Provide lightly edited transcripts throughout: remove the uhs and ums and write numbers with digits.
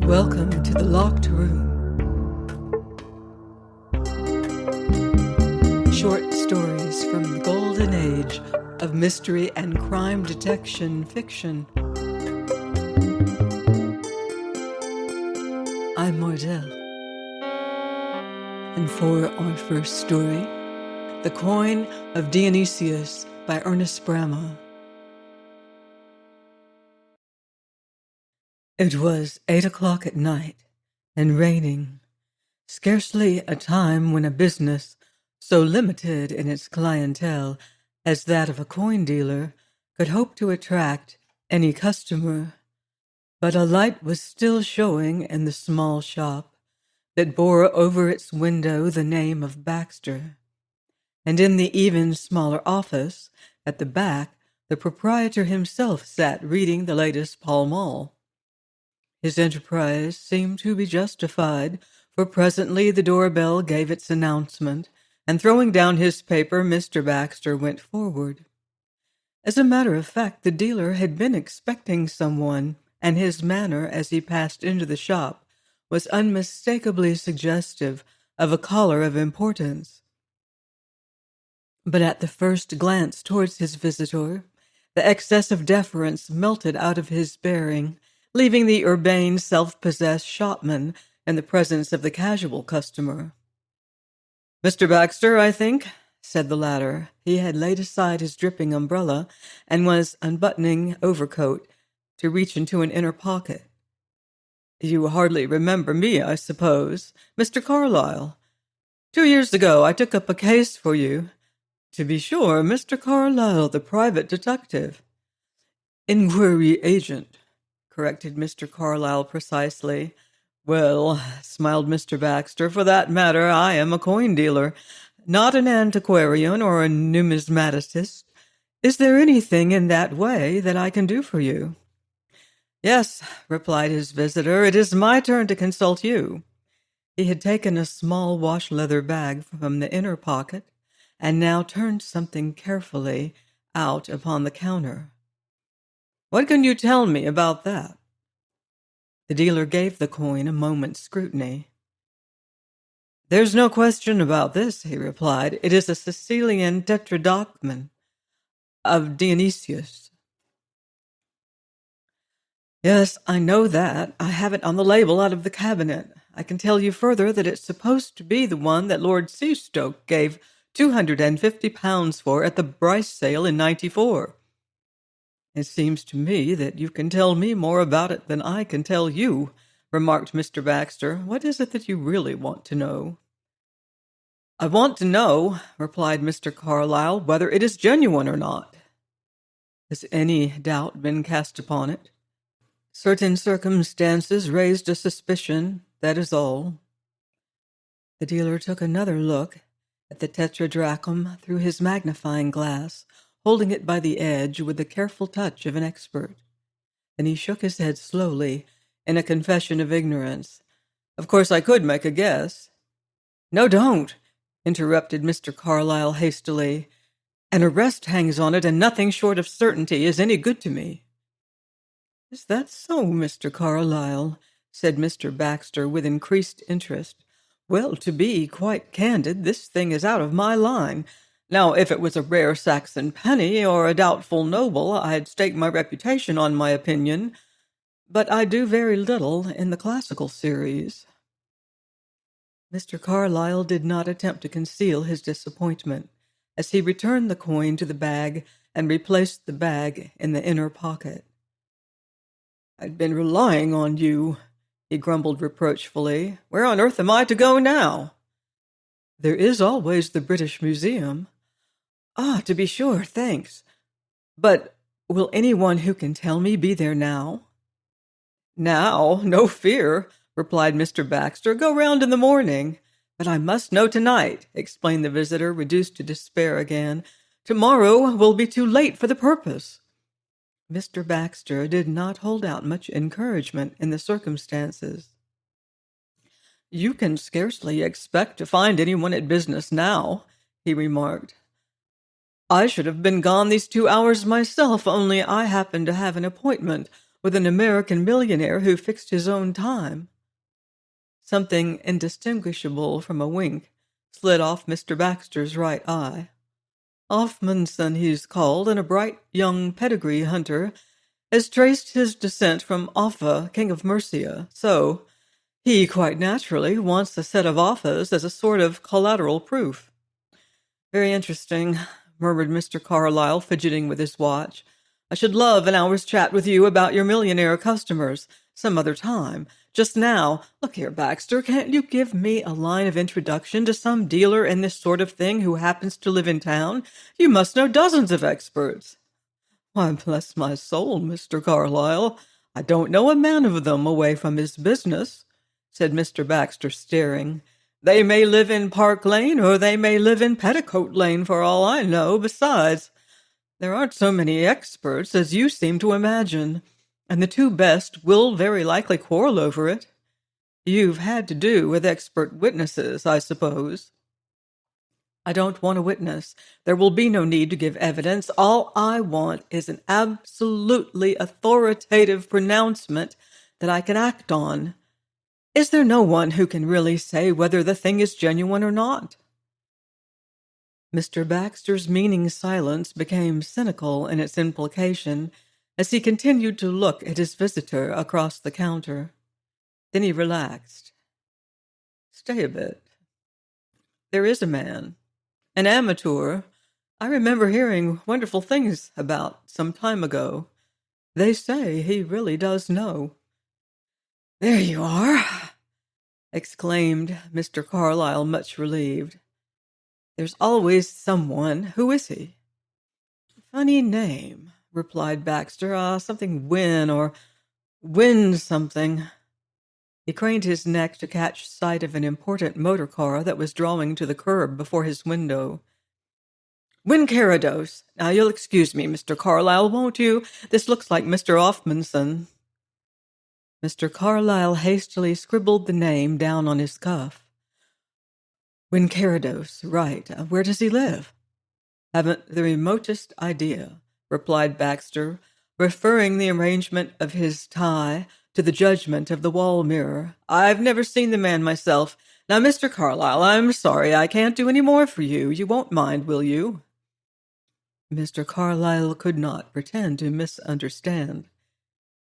Welcome to the locked room. Short stories from the golden age of mystery and crime detection fiction. I'm Mordell. And for our first story, The Coin of Dionysius by Ernest Bramah. It was 8 o'clock at night, and raining, scarcely a time when a business so limited in its clientele as that of a coin dealer could hope to attract any customer. But a light was still showing in the small shop that bore over its window the name of Baxter, and in the even smaller office at the back the proprietor himself sat reading the latest Pall Mall. His enterprise seemed to be justified, for presently the doorbell gave its announcement, and throwing down his paper, Mr. Baxter went forward. As a matter of fact, the dealer had been expecting someone, and his manner as he passed into the shop was unmistakably suggestive of a caller of importance. But at the first glance towards his visitor, the excess of deference melted out of his bearing, leaving the urbane, self-possessed shopman in the presence of the casual customer. "Mr. Baxter, I think," said the latter. He had laid aside his dripping umbrella and was unbuttoning overcoat to reach into an inner pocket. "You hardly remember me, I suppose, Mr. Carlyle. 2 years ago I took up a case for you. To be sure, Mr. Carlyle, the private detective." "Inquiry agent," corrected Mr. Carlyle precisely. "Well," smiled Mr. Baxter, "for that matter, I am a coin dealer, not an antiquarian or a numismatist. Is there anything in that way that I can do for you?" "Yes," replied his visitor, "it is my turn to consult you." He had taken a small wash-leather bag from the inner pocket and now turned something carefully out upon the counter. "What can you tell me about that?" The dealer gave the coin a moment's scrutiny. "There's no question about this," he replied. "It is a Sicilian tetradrachman of Dionysius." "Yes, I know that. I have it on the label out of the cabinet. I can tell you further that it's supposed to be the one that Lord Seastoke gave £250 for at the Bryce sale in '94. "It seems to me that you can tell me more about it than I can tell you," remarked Mr. Baxter. "What is it that you really want to know?" "I want to know," replied Mr. Carlyle, "whether it is genuine or not." "Has any doubt been cast upon it?" "Certain circumstances raised a suspicion, that is all." The dealer took another look at the tetradrachm through his magnifying glass, holding it by the edge with the careful touch of an expert. Then he shook his head slowly, in a confession of ignorance. "Of course I could make a guess." "No, don't," interrupted Mr. Carlyle hastily. "An arrest hangs on it, and nothing short of certainty is any good to me." "Is that so, Mr. Carlyle?" said Mr. Baxter with increased interest. "Well, to be quite candid, this thing is out of my line. Now, if it was a rare Saxon penny or a doubtful noble, I'd stake my reputation on my opinion. But I do very little in the classical series." Mr. Carlyle did not attempt to conceal his disappointment as he returned the coin to the bag and replaced the bag in the inner pocket. "I'd been relying on you," he grumbled reproachfully. "Where on earth am I to go now?" "There is always the British Museum." "Ah, to be sure, thanks. But will anyone who can tell me be there now?" "Now? No fear," replied Mr. Baxter. "Go round in the morning." "But I must know tonight," explained the visitor, reduced to despair again. "Tomorrow will be too late for the purpose." Mr. Baxter did not hold out much encouragement in the circumstances. "You can scarcely expect to find anyone at business now," he remarked. "I should have been gone these 2 hours myself, only I happen to have an appointment with an American millionaire who fixed his own time. Something indistinguishable from a wink slid off Mr. Baxter's right eye. Offmunson, he's called, and a bright young pedigree hunter has traced his descent from Offa, king of Mercia, so he, quite naturally, wants a set of Offas as a sort of collateral proof. Very interesting, murmured Mr. Carlyle, fidgeting with his watch. I should love an hour's chat with you about your millionaire customers some other time. Just now, look here, Baxter, can't you give me a line of introduction to some dealer in this sort of thing who happens to live in town? You must know dozens of experts. Why, bless my soul, Mr. Carlyle, I don't know a man of them away from his business, said Mr. Baxter, staring. They may live in Park Lane, or they may live in Petticoat Lane, for all I know. Besides, there aren't so many experts as you seem to imagine, and the two best will very likely quarrel over it. You've had to do with expert witnesses, I suppose. I don't want a witness. There will be no need to give evidence. All I want is an absolutely authoritative pronouncement that I can act on. Is there no one who can really say whether the thing is genuine or not? Mr. Baxter's meaning silence became cynical in its implication as he continued to look at his visitor across the counter. Then he relaxed. Stay a bit. There is a man, an amateur, I remember hearing wonderful things about some time ago. They say he really does know. There you are, exclaimed Mr. Carlyle, much relieved. There's always someone. Who is he? Funny name, replied Baxter. Something Wynne or Wynne something. He craned his neck to catch sight of an important motor car that was drawing to the curb before his window. Wynne Carrados. Now, you'll excuse me, Mr. Carlyle, won't you? This looks like Mr. Offmunson. Mr. Carlyle hastily scribbled the name down on his cuff. Wynne Carrados, right. Where does he live? Haven't the remotest idea, replied Baxter, referring the arrangement of his tie to the judgment of the wall mirror. I've never seen the man myself. Now, Mr. Carlyle, I'm sorry I can't do any more for you. You won't mind, will you? Mr. Carlyle could not pretend to misunderstand.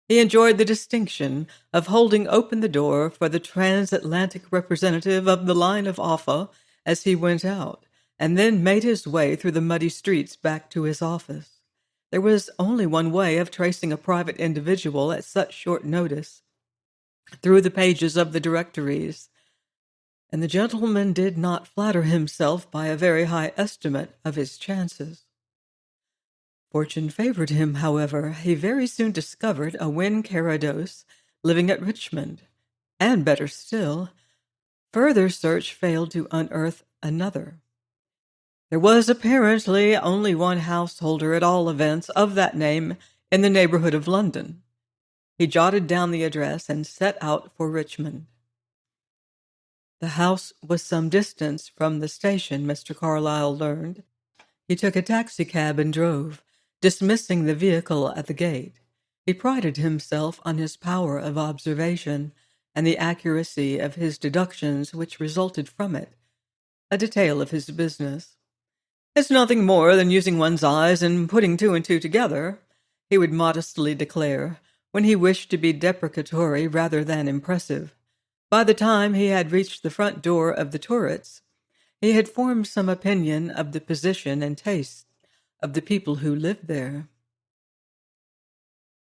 He enjoyed the distinction of holding open the door for the transatlantic representative of the line of Offa as he went out, and then made his way through the muddy streets back to his office. There was only one way of tracing a private individual at such short notice, through the pages of the directories, and the gentleman did not flatter himself by a very high estimate of his chances. Fortune favored him, however. He very soon discovered a Wynne Carrados living at Richmond, and better still, further search failed to unearth another. There was apparently only one householder, at all events, of that name in the neighborhood of London. He jotted down the address and set out for Richmond. The house was some distance from the station, Mr. Carlyle learned. He took a taxicab and drove, dismissing the vehicle at the gate. He prided himself on his power of observation and the accuracy of his deductions which resulted from it, a detail of his business. It's nothing more than using one's eyes and putting two and two together, he would modestly declare, when he wished to be deprecatory rather than impressive. By the time he had reached the front door of the Turrets, he had formed some opinion of the position and tastes of the people who lived there.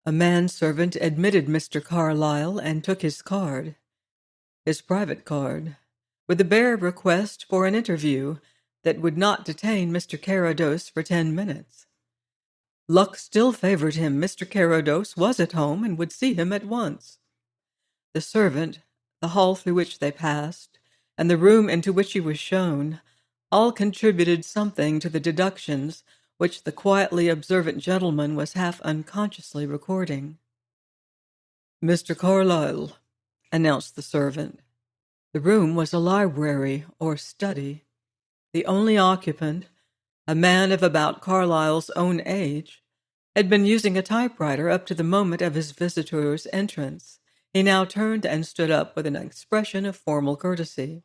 A manservant admitted Mr. Carlyle and took his card, his private card, with a bare request for an interview that would not detain Mr. Carrados for 10 minutes. Luck still favored him. Mr. Carrados was at home and would see him at once. The servant, the hall through which they passed, and the room into which he was shown, all contributed something to the deductions which the quietly observant gentleman was half unconsciously recording. Mr. Carlyle, announced the servant. The room was a library or study. The only occupant, a man of about Carlyle's own age, had been using a typewriter up to the moment of his visitor's entrance. He now turned and stood up with an expression of formal courtesy.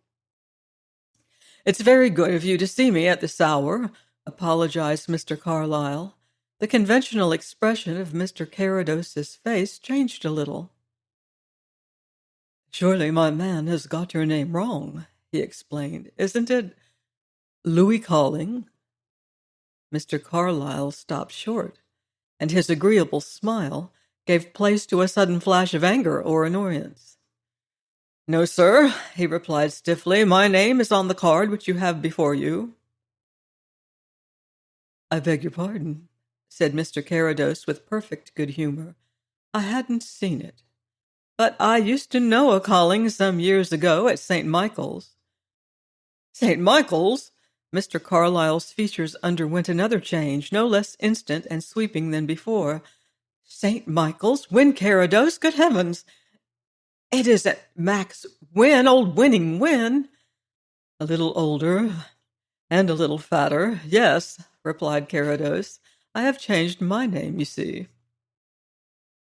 "It's very good of you to see me at this hour," apologized Mr. Carlyle. The conventional expression of Mr. Carrados's face changed a little. "Surely my man has got your name wrong," he explained. "Isn't it Louis Calling?" Mr. Carlyle stopped short, and his agreeable smile gave place to a sudden flash of anger or annoyance. "No, sir," he replied stiffly. "My name is on the card which you have before you." "I beg your pardon," said Mr. Carrados with perfect good humor. "I hadn't seen it. But I used to know a Calling some years ago at St. Michael's." "St. Michael's?" Mr. Carlyle's features underwent another change, no less instant and sweeping than before. "St. Michael's? Win Carrados? Good heavens! It isn't Max Wynne, old Winning Wynne?" "A little older and a little fatter, yes," replied Carrados. "I have changed my name, you see."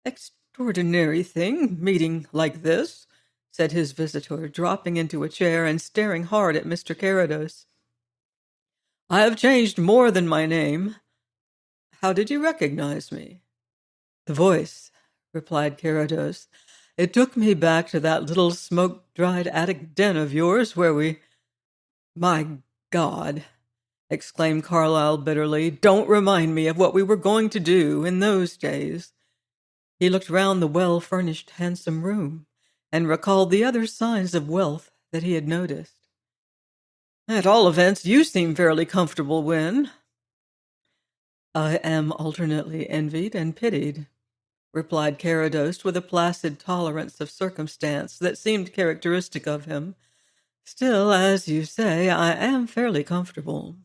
"Extraordinary thing, meeting like this," said his visitor, dropping into a chair and staring hard at Mr. Carrados. "I have changed more than my name. How did you recognize me?" "The voice," replied Carrados. "It took me back to that little smoke-dried attic den of yours where we—" "My God!" exclaimed Carlyle bitterly. "Don't remind me of what we were going to do in those days." He looked round the well-furnished, handsome room and recalled the other signs of wealth that he had noticed. "At all events, you seem fairly comfortable, Wynne." "I am alternately envied and pitied," replied Carrados with a placid tolerance of circumstance that seemed characteristic of him. "Still, as you say, I am fairly comfortable."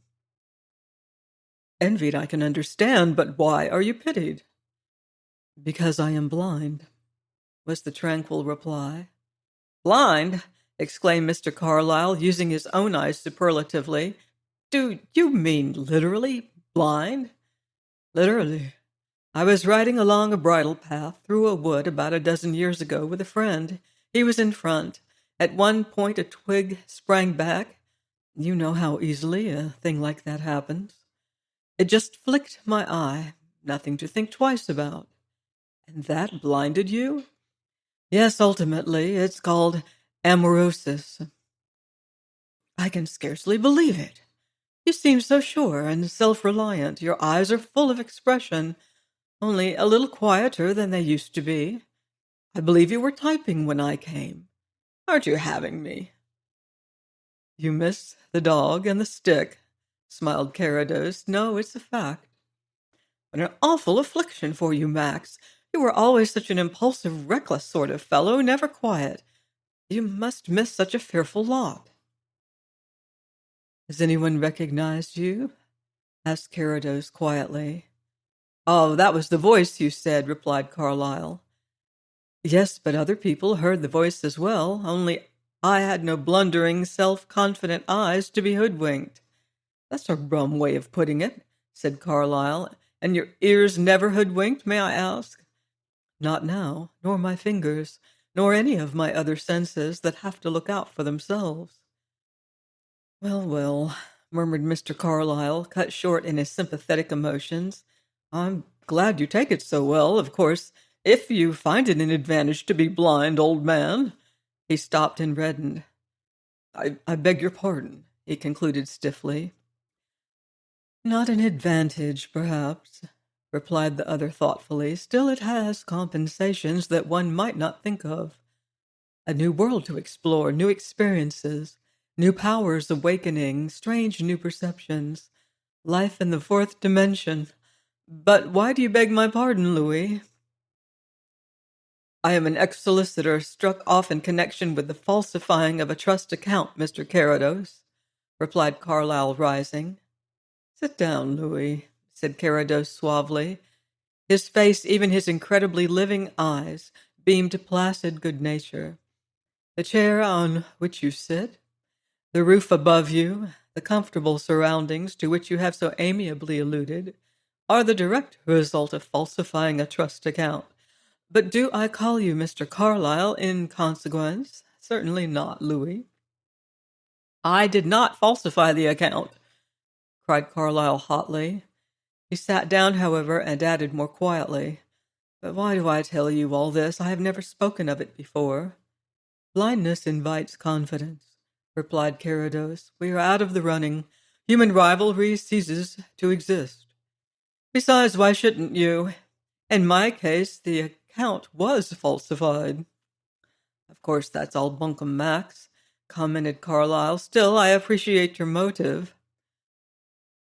"Envied I can understand, but why are you pitied?" "Because I am blind," was the tranquil reply. "Blind?" exclaimed Mr. Carlyle, using his own eyes superlatively. "Do you mean literally blind?" "Literally. I was riding along a bridle path through a wood about a dozen years ago with a friend. He was in front. At one point a twig sprang back. You know how easily a thing like that happens. It just flicked my eye, nothing to think twice about." "And that blinded you?" "Yes, ultimately. It's called amaurosis." "I can scarcely believe it. You seem so sure and self-reliant. Your eyes are full of expression, only a little quieter than they used to be. I believe you were typing when I came. Aren't you having me?" "You miss the dog and the stick," smiled Carrados. "No, it's a fact." "What an awful affliction for you, Max. You were always such an impulsive, reckless sort of fellow, never quiet. You must miss such a fearful lot." "Has anyone recognized you?" asked Carrados quietly. "Oh, that was the voice, you said," replied Carlyle. "Yes, but other people heard the voice as well, only I had no blundering, self-confident eyes to be hoodwinked." "That's a rum way of putting it," said Carlyle. "And your ears never hoodwinked, may I ask?" "Not now, nor my fingers, nor any of my other senses that have to look out for themselves." "Well, well," murmured Mr. Carlyle, cut short in his sympathetic emotions. "I'm glad you take it so well. Of course, if you find it an advantage to be blind, old man—" He stopped and reddened. I beg your pardon," he concluded stiffly. "Not an advantage, perhaps," replied the other thoughtfully. "Still, it has compensations that one might not think of. A new world to explore, new experiences, new powers awakening, strange new perceptions, life in the fourth dimension. But why do you beg my pardon, Louis?" "I am an ex-solicitor struck off in connection with the falsifying of a trust account, Mr. Carrados," replied Carlyle, rising. "Sit down, Louis," said Carrados suavely. His face, even his incredibly living eyes, beamed placid good nature. "The chair on which you sit, the roof above you, the comfortable surroundings to which you have so amiably alluded, are the direct result of falsifying a trust account. But do I call you Mr. Carlyle in consequence? Certainly not, Louis. I did not falsify the account, cried Carlyle hotly. He sat down, however, and added more quietly, "But why do I tell you all this? I have never spoken of it before." "Blindness invites confidence," replied Carrados. "We are out of the running. Human rivalry ceases to exist. Besides, why shouldn't you? In my case, the account was falsified." "Of course, that's all bunkum, Max," commented Carlyle. "Still, I appreciate your motive."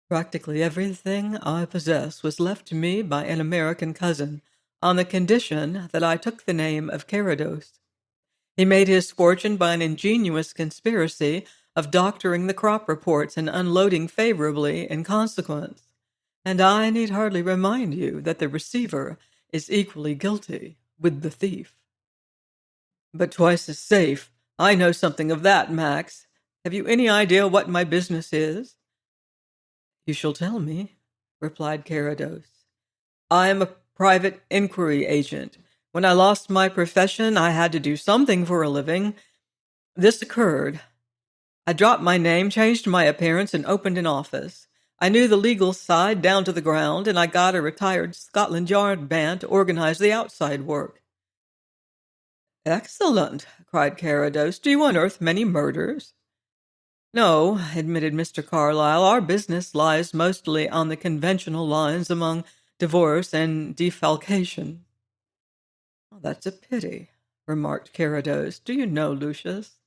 "Practically everything I possess was left to me by an American cousin, on the condition that I took the name of Carrados. He made his fortune by an ingenious conspiracy of doctoring the crop reports and unloading favorably in consequence. And I need hardly remind you that the receiver is equally guilty with the thief." "But twice as safe. I know something of that, Max. Have you any idea what my business is?" "You shall tell me," replied Carrados. "I am a private inquiry agent. When I lost my profession, I had to do something for a living. This occurred. I dropped my name, changed my appearance, and opened an office. I knew the legal side down to the ground, and I got a retired Scotland Yard man to organize the outside work." "Excellent!" cried Carrados. "Do you unearth many murders?" "No," admitted Mr. Carlyle. "Our business lies mostly on the conventional lines among divorce and defalcation." "That's a pity," remarked Carrados. "Do you know, Lucius,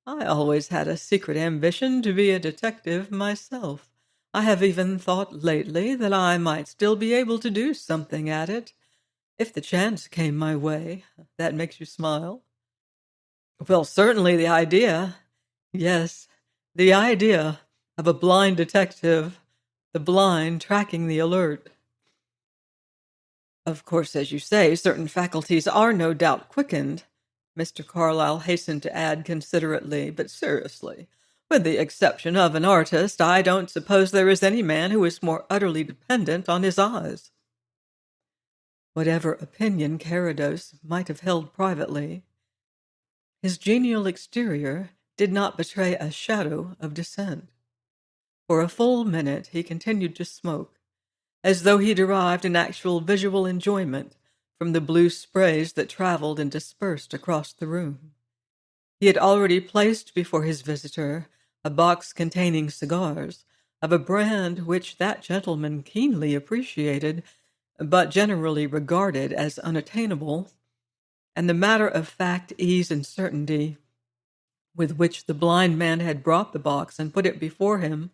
I always had a secret ambition to be a detective myself. I have even thought lately that I might still be able to do something at it, if the chance came my way. That makes you smile?" "Well, certainly the idea—" "Yes, the idea of a blind detective, the blind tracking the alert. Of course, as you say, certain faculties are no doubt quickened," Mr. Carlyle hastened to add considerately, "but seriously, with the exception of an artist, I don't suppose there is any man who is more utterly dependent on his eyes." Whatever opinion Carrados might have held privately, his genial exterior did not betray a shadow of dissent. For a full minute he continued to smoke, as though he derived an actual visual enjoyment from the blue sprays that traveled and dispersed across the room. He had already placed before his visitor a box containing cigars, of a brand which that gentleman keenly appreciated, but generally regarded as unattainable, and the matter-of-fact ease and certainty with which the blind man had brought the box and put it before him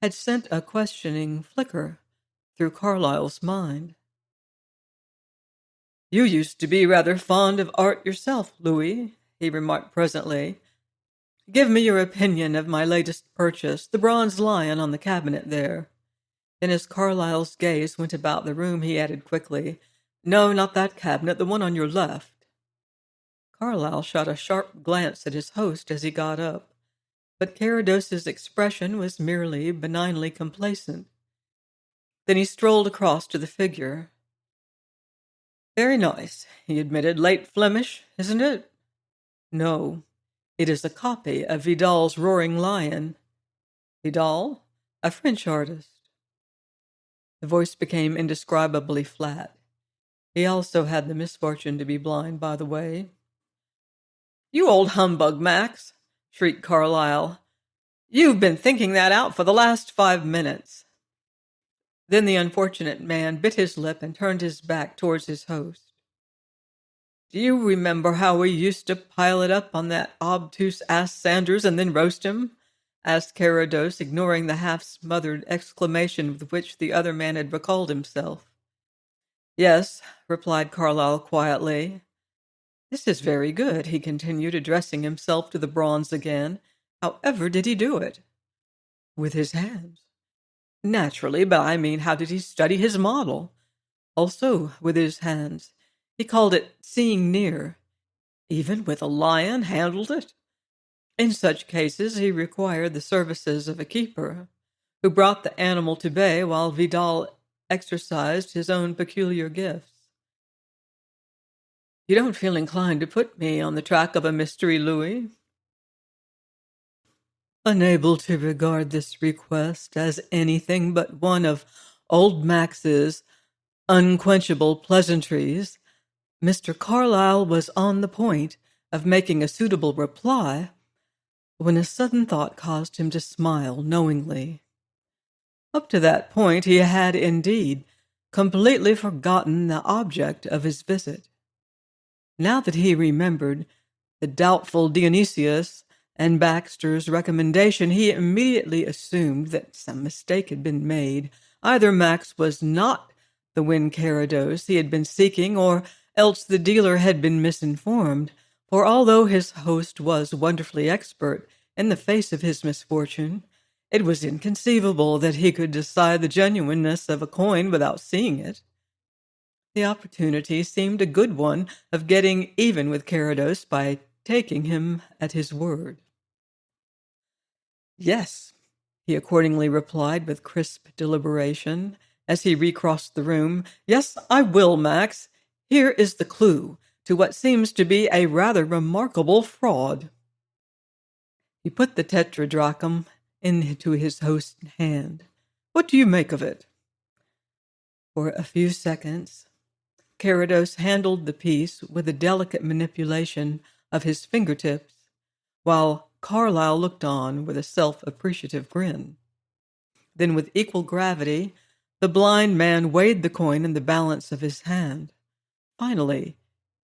had sent a questioning flicker through Carlyle's mind. "You used to be rather fond of art yourself, Louis," he remarked presently. "Give me your opinion of my latest purchase, the bronze lion on the cabinet there." Then as Carlyle's gaze went about the room, he added quickly, "No, not that cabinet, the one on your left." Carlyle shot a sharp glance at his host as he got up, but Carrados's expression was merely benignly complacent. Then he strolled across to the figure. "Very nice," he admitted. "Late Flemish, isn't it?" "No, it is a copy of Vidal's Roaring Lion." "Vidal? A French artist." The voice became indescribably flat. He also had the misfortune to be blind, by the way. "You old humbug, Max!" shrieked Carlyle. "You've been thinking that out for the last 5 minutes." Then the unfortunate man bit his lip and turned his back towards his host. "Do you remember how we used to pile it up on that obtuse ass Sanders and then roast him?" asked Carrados, ignoring the half-smothered exclamation with which the other man had recalled himself. "Yes," replied Carlyle quietly. "This is very good," he continued, addressing himself to the bronze again. "However did he do it?" "With his hands." "Naturally, but I mean, how did he study his model?" "Also with his hands. He called it seeing near." "Even with a lion handled it?" "In such cases he required the services of a keeper, who brought the animal to bay while Vidal exercised his own peculiar gifts. "You don't feel inclined to put me on the track of a mystery, Louis?" Unable to regard this request as anything but one of old Max's unquenchable pleasantries, Mr. Carlyle was on the point of making a suitable reply when a sudden thought caused him to smile knowingly. Up to that point he had indeed completely forgotten the object of his visit. Now that he remembered the doubtful Dionysius and Baxter's recommendation, he immediately assumed that some mistake had been made. Either Max was not the Win Carrados he had been seeking, or else the dealer had been misinformed, for although his host was wonderfully expert in the face of his misfortune, it was inconceivable that he could decide the genuineness of a coin without seeing it. The opportunity seemed a good one of getting even with Carrados by taking him at his word. "Yes," he accordingly replied with crisp deliberation as he recrossed the room. "Yes, I will, Max. Here is the clue to what seems to be a rather remarkable fraud." He put the tetradrachm into his host's hand. "What do you make of it?" For a few seconds, Carrados handled the piece with a delicate manipulation of his fingertips, while Carlyle looked on with a self-appreciative grin. Then, with equal gravity, the blind man weighed the coin in the balance of his hand. Finally,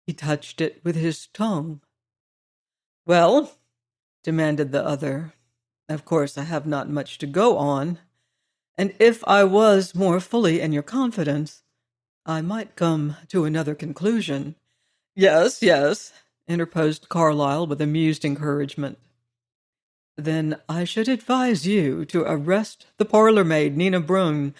he touched it with his tongue. "Well?" demanded the other. "Of course, I have not much to go on, and if I was more fully in your confidence, I might come to another conclusion." "Yes, yes," interposed Carlyle with amused encouragement. "Then I should advise you to arrest the parlor-maid, Nina Brun,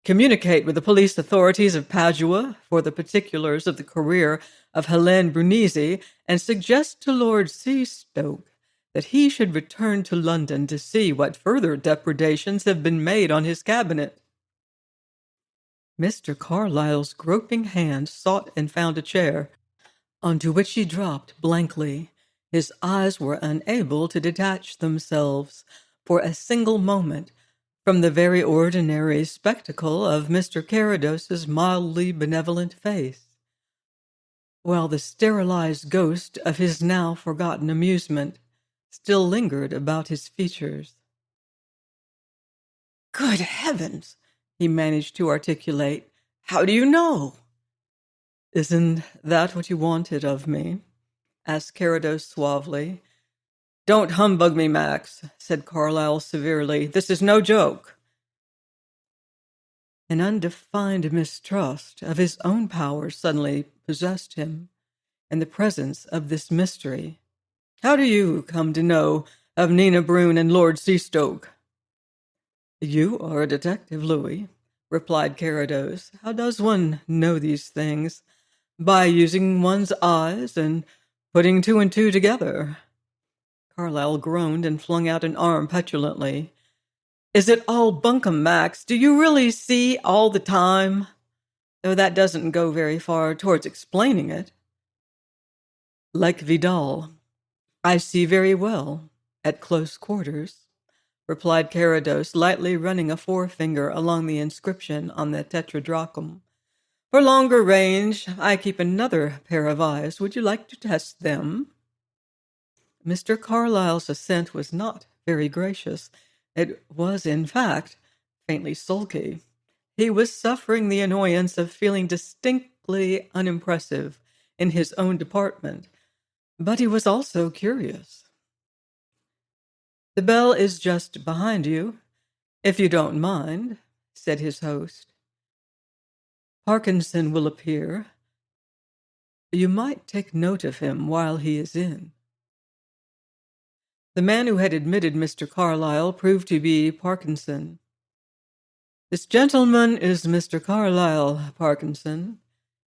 communicate with the police authorities of Padua for the particulars of the career of Helene Brunesi, and suggest to Lord Seastoke that he should return to London to see what further depredations have been made on his cabinet." Mr. Carlyle's groping hand sought and found a chair, onto which he dropped blankly. His eyes were unable to detach themselves for a single moment from the very ordinary spectacle of Mr. Carrados's mildly benevolent face, while the sterilized ghost of his now forgotten amusement still lingered about his features. "Good heavens!" he managed to articulate. "How do you know?" "Isn't that what you wanted of me?" asked Carrados suavely. "Don't humbug me, Max," said Carlyle severely. "This is no joke." An undefined mistrust of his own powers suddenly possessed him in the presence of this mystery. "How do you come to know of Nina Brun and Lord Seastoke?" "You are a detective, Louis," replied Carrados. "How does one know these things? By using one's eyes and putting two and two together." Carlyle groaned and flung out an arm petulantly. "Is it all bunkum, Max? Do you really see all the time? Though that doesn't go very far towards explaining it." "Like Vidal, I see very well at close quarters," replied Carrados, lightly running a forefinger along the inscription on the tetradrachm. "For longer range, I keep another pair of eyes. Would you like to test them?" Mr. Carlyle's assent was not very gracious. It was, in fact, faintly sulky. He was suffering the annoyance of feeling distinctly unimpressive in his own department, but he was also curious. "The bell is just behind you, if you don't mind," said his host. "Parkinson will appear. You might take note of him while he is in." The man who had admitted Mr. Carlyle proved to be Parkinson. "This gentleman is Mr. Carlyle, Parkinson,"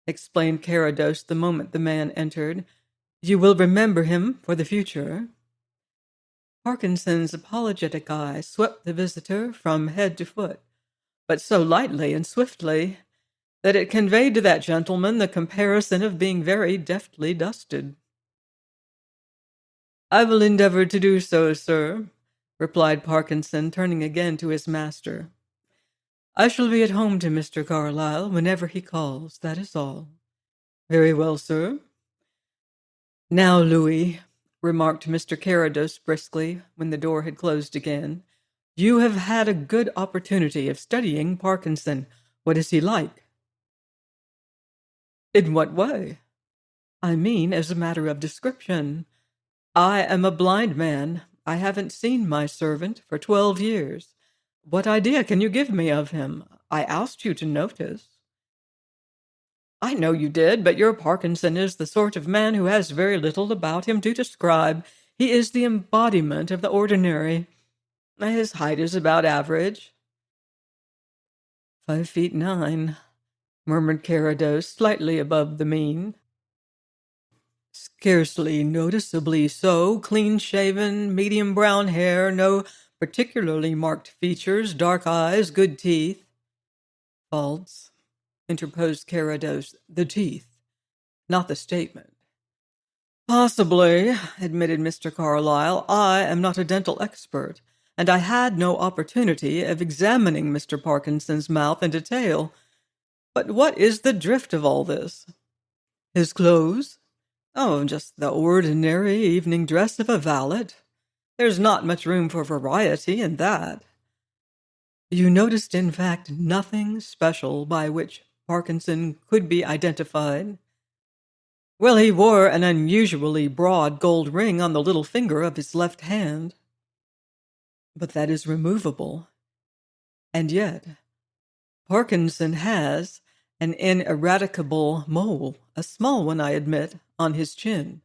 explained Carrados the moment the man entered. "You will remember him for the future." Parkinson's apologetic eye swept the visitor from head to foot. but so lightly and swiftly that it conveyed to that gentleman the comparison of being very deftly dusted. "I will endeavor to do so, sir," replied Parkinson, turning again to his master. "I shall be at home to Mr. Carlyle whenever he calls, that is all." "Very well, sir." "Now, Louis," remarked Mr. Carrados briskly, when the door had closed again, "you have had a good opportunity of studying Parkinson. What is he like?" "In what way?" "I mean as a matter of description. I am a blind man. I haven't seen my servant for 12 years. What idea can you give me of him? I asked you to notice." "I know you did, but your Parkinson is the sort of man who has very little about him to describe. He is the embodiment of the ordinary. His height is about average." 5 feet 9, murmured Carrados, slightly above the mean. "Scarcely noticeably so. Clean-shaven, medium brown hair, no particularly marked features, dark eyes, good teeth." "False," interposed Carrados. "The teeth, not the statement." "Possibly," admitted Mr. Carlyle. "I am not a dental expert, and I had no opportunity of examining Mr. Parkinson's mouth in detail. But what is the drift of all this?" "His clothes? Oh, just the ordinary evening dress of a valet. There's not much room for variety in that." "You noticed, in fact, nothing special by which Parkinson could be identified?" "Well, he wore an unusually broad gold ring on the little finger of his left hand." "But that is removable. And yet, Parkinson has an ineradicable mole, a small one, I admit, on his chin.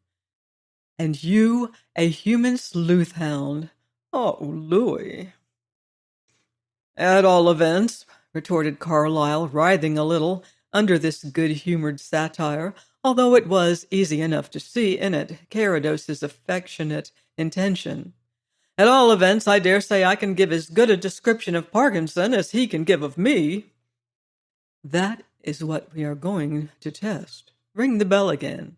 And you, a human sleuth-hound! Oh, Louis!" "At all events," retorted Carlyle, writhing a little under this good-humored satire, although it was easy enough to see in it Carrados's affectionate intention. "at all events, I dare say I can give as good a description of Parkinson as he can give of me." "That is what we are going to test. Ring the bell again."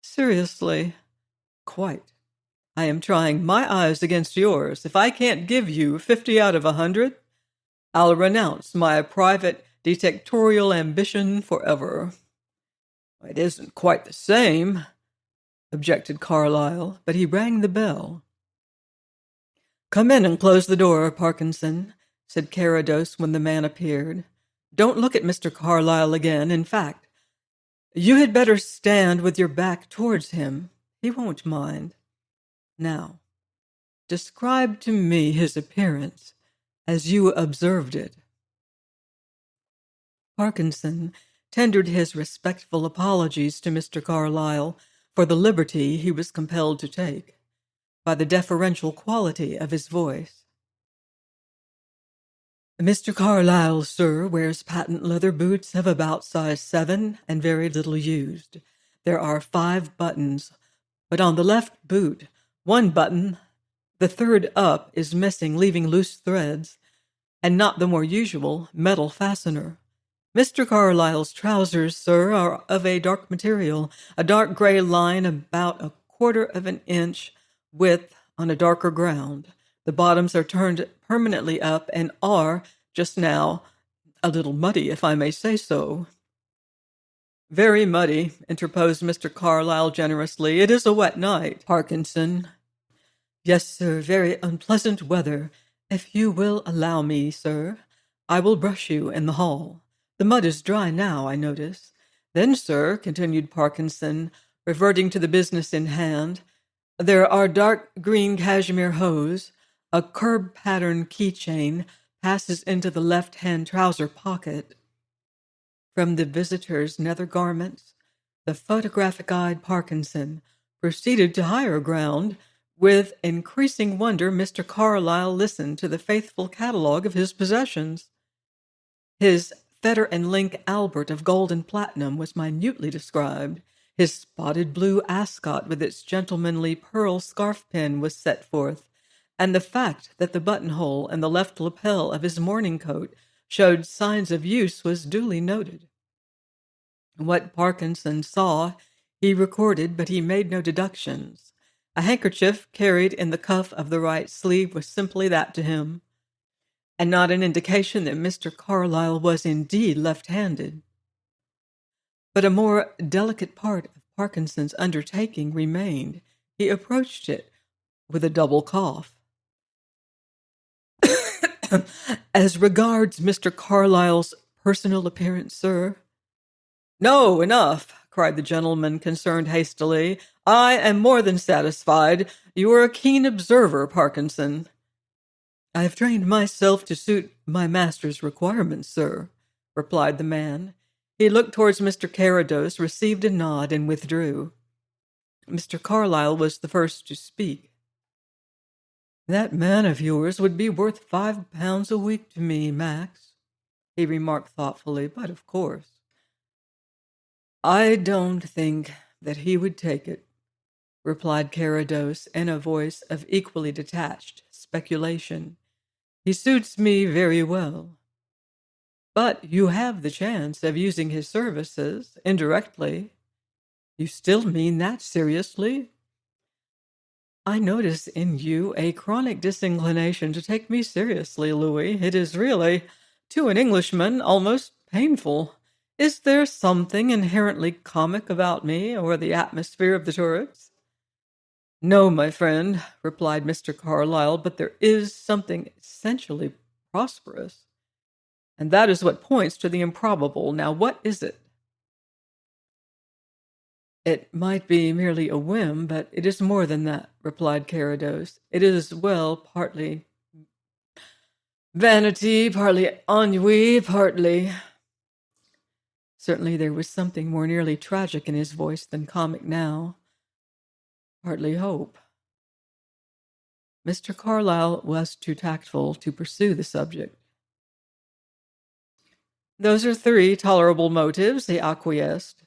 "Seriously?" "Quite. I am trying my eyes against yours. If I can't give you 50 out of 100, I'll renounce my private detectorial ambition forever." "It isn't quite the same," objected Carlyle, but he rang the bell. "Come in and close the door, Parkinson," said Carrados when the man appeared. "Don't look at Mr. Carlyle again. In fact, you had better stand with your back towards him. He won't mind. Now, describe to me his appearance as you observed it." Parkinson tendered his respectful apologies to Mr. Carlyle for the liberty he was compelled to take, by the deferential quality of his voice. "Mr. Carlyle, sir, wears patent leather boots of about size 7 and very little used. There are 5 buttons, but on the left boot, one button, the third up, is missing, leaving loose threads, and not the more usual metal fastener. Mr. Carlyle's trousers, sir, are of a dark material, a dark gray line about 1/4 of an inch width on a darker ground. The bottoms are turned permanently up and are, just now, a little muddy, if I may say so." "Very muddy," interposed Mr. Carlyle generously. "It is a wet night, Parkinson." "Yes, sir, very unpleasant weather. If you will allow me, sir, I will brush you in the hall. The mud is dry now, I notice. Then, sir," continued Parkinson, reverting to the business in hand, "there are dark green cashmere hose. A curb-pattern keychain passes into the left-hand trouser pocket." From the visitor's nether garments, the photographic-eyed Parkinson proceeded to higher ground. With increasing wonder, Mr. Carlyle listened to the faithful catalogue of his possessions. His fetter and link Albert of gold and platinum was minutely described. His spotted blue ascot with its gentlemanly pearl scarf-pin was set forth, and the fact that the buttonhole and the left lapel of his morning coat showed signs of use was duly noted. What Parkinson saw, he recorded, but he made no deductions. A handkerchief carried in the cuff of the right sleeve was simply that to him, and not an indication that Mr. Carlyle was indeed left-handed. But a more delicate part of Parkinson's undertaking remained. He approached it with a double cough. As regards Mr. Carlyle's personal appearance, sir? No, enough, cried the gentleman concerned hastily. I am more than satisfied. You are a keen observer, Parkinson. I have trained myself to suit my master's requirements, sir, replied the man. He looked towards Mr. Carrados, received a nod, and withdrew. Mr. Carlyle was the first to speak. That man of yours would be worth £5 a week to me, Max, he remarked thoughtfully, but of course. I don't think that he would take it, replied Carrados in a voice of equally detached speculation. He suits me very well. But you have the chance of using his services indirectly. You still mean that seriously? I notice in you a chronic disinclination to take me seriously, Louis. It is really, to an Englishman, almost painful. Is there something inherently comic about me or the atmosphere of the turrets? No, my friend, replied Mr. Carlyle, but there is something essentially prosperous. And that is what points to the improbable. Now, what is it? It might be merely a whim, but it is more than that, replied Carrados. It is, well, partly vanity, partly ennui, partly... Certainly there was something more nearly tragic in his voice than comic now. Partly hope. Mr. Carlyle was too tactful to pursue the subject. Those are 3 tolerable motives, he acquiesced.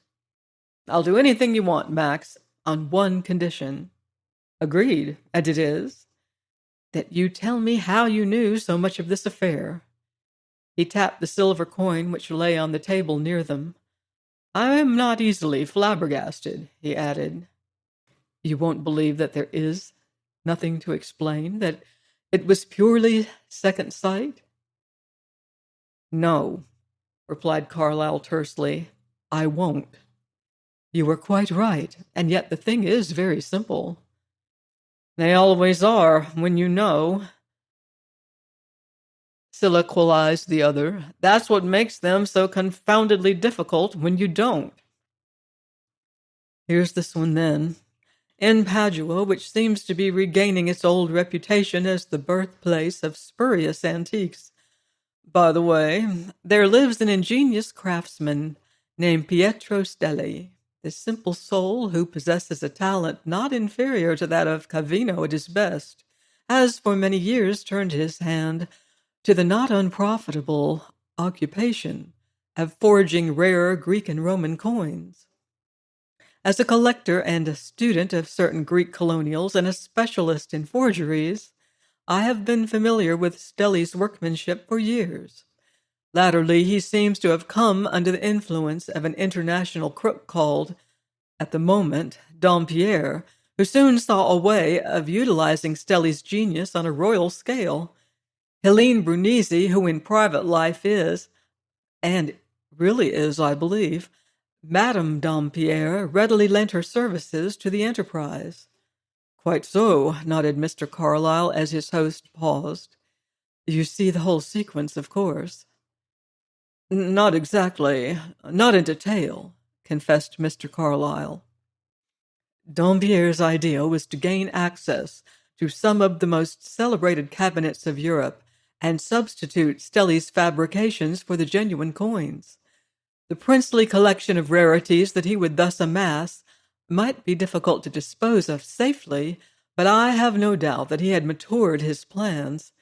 I'll do anything you want, Max, on one condition. Agreed, and it is that you tell me how you knew so much of this affair. He tapped the silver coin which lay on the table near them. I am not easily flabbergasted, he added. You won't believe that there is nothing to explain, that it was purely second sight? No, replied Carlyle tersely. I won't. You were quite right, and yet the thing is very simple. They always are, when you know, soliloquized the other. That's what makes them so confoundedly difficult when you don't. Here's this one, then. In Padua, which seems to be regaining its old reputation as the birthplace of spurious antiques. By the way, there lives an ingenious craftsman named Pietro Stelli, this simple soul who possesses a talent not inferior to that of Cavino at his best, has for many years turned his hand to the not unprofitable occupation of forging rare Greek and Roman coins. As a collector and a student of certain Greek colonials and a specialist in forgeries, I have been familiar with Stelli's workmanship for years. Latterly, he seems to have come under the influence of an international crook called, at the moment, Dampierre, who soon saw a way of utilizing Stelli's genius on a royal scale. Helene Brunesi, who in private life is, and really is, I believe, Madame Dampierre, readily lent her services to the enterprise. Quite so, nodded Mr. Carlyle as his host paused. You see the whole sequence, of course. Not exactly, not in detail, confessed Mr. Carlyle. Dampierre's idea was to gain access to some of the most celebrated cabinets of Europe and substitute Stelli's fabrications for the genuine coins. The princely collection of rarities that he would thus amass might be difficult to dispose of safely, but I have no doubt that he had matured his plans.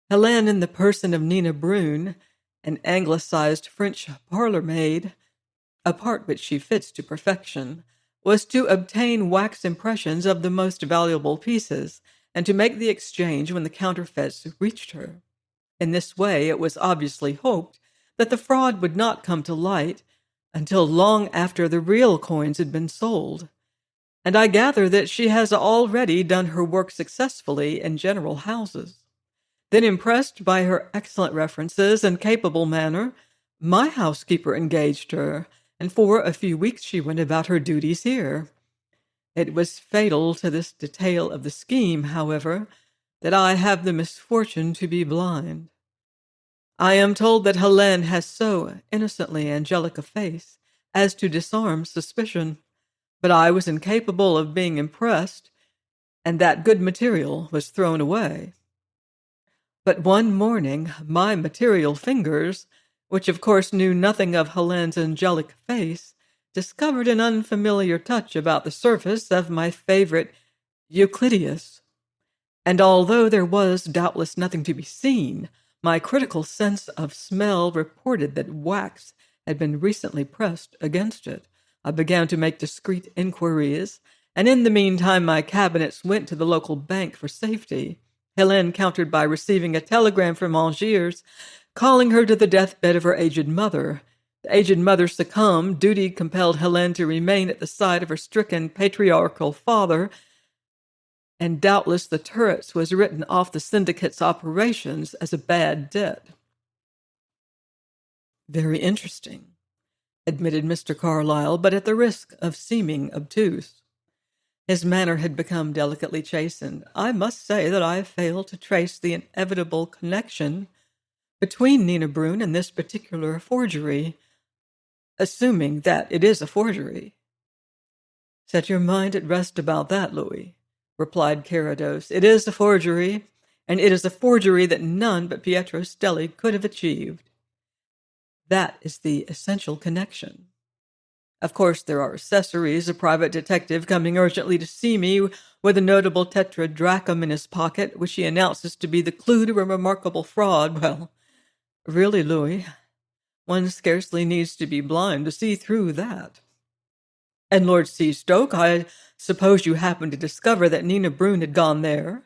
Helene, in the person of Nina Brune, an anglicized French parlour-maid, a part which she fits to perfection, was to obtain wax impressions of the most valuable pieces, and to make the exchange when the counterfeits reached her. In this way, it was obviously hoped that the fraud would not come to light until long after the real coins had been sold. And I gather that she has already done her work successfully in general houses. Then, impressed by her excellent references and capable manner, my housekeeper engaged her, and for a few weeks she went about her duties here. It was fatal to this detail of the scheme, however, that I have the misfortune to be blind. I am told that Helene has so innocently angelic a face as to disarm suspicion, but I was incapable of being impressed, and that good material was thrown away. But one morning, my material fingers, which of course knew nothing of Helene's angelic face, discovered an unfamiliar touch about the surface of my favorite Euclideus. And although there was doubtless nothing to be seen, my critical sense of smell reported that wax had been recently pressed against it. I began to make discreet inquiries, and in the meantime my cabinets went to the local bank for safety. Helene countered by receiving a telegram from Algiers, calling her to the deathbed of her aged mother. The aged mother succumbed. Duty compelled Helene to remain at the side of her stricken patriarchal father, and doubtless the turrets was written off the syndicate's operations as a bad debt. Very interesting, admitted Mr. Carlyle, but at the risk of seeming obtuse. His manner had become delicately chastened. I must say that I fail to trace the inevitable connection between Nina Brun and this particular forgery, assuming that it is a forgery. Set your mind at rest about that, Louis, replied Carrados. It is a forgery, and it is a forgery that none but Pietro Stelli could have achieved. That is the essential connection. Of course, there are accessories, a private detective coming urgently to see me with a notable tetradrachm in his pocket, which he announces to be the clue to a remarkable fraud. Well, really, Louis, one scarcely needs to be blind to see through that. And Lord Seastoke, I suppose you happened to discover that Nina Brun had gone there?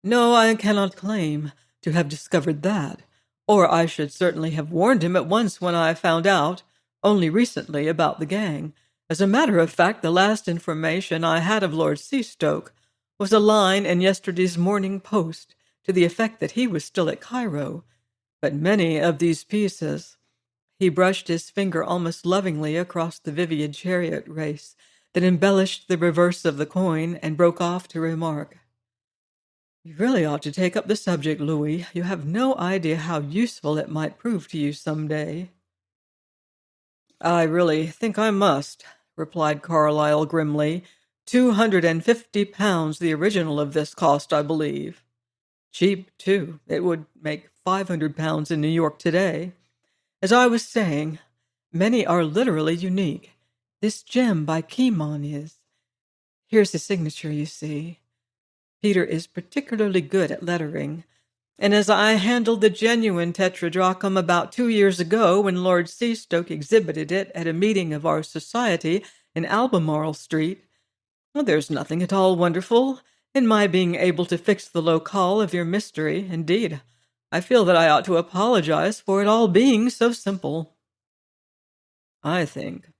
No, I cannot claim to have discovered that, or I should certainly have warned him at once when I found out, only recently, about the gang. As a matter of fact, the last information I had of Lord Seastoke was a line in yesterday's Morning Post to the effect that he was still at Cairo. But many of these pieces— He brushed his finger almost lovingly across the vivid chariot race that embellished the reverse of the coin and broke off to remark, "You really ought to take up the subject, Louis. You have no idea how useful it might prove to you some day." "I really think I must," replied Carlyle grimly. £250 the original of this cost, I believe. Cheap, too. It would make £500 in New York today. As I was saying, many are literally unique. This gem by Kimon is. Here's his signature, you see. Peter is particularly good at lettering, and as I handled the genuine tetradrachm about 2 years ago when Lord Seastoke exhibited it at a meeting of our society in Albemarle Street, well, there's nothing at all wonderful in my being able to fix the locale of your mystery. Indeed, I feel that I ought to apologize for it all being so simple. I think,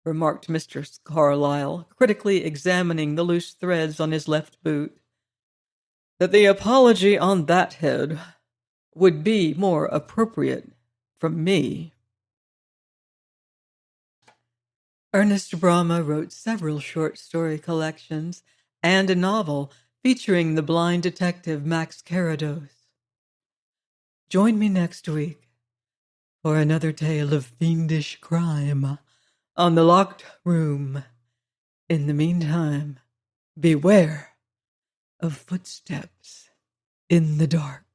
remarked Mr. Carlyle, critically examining the loose threads on his left boot, that the apology on that head would be more appropriate from me. Ernest Bramah wrote several short story collections and a novel featuring the blind detective Max Carrados. Join me next week for another tale of fiendish crime on The Locked Room. In the meantime, beware of footsteps in the dark.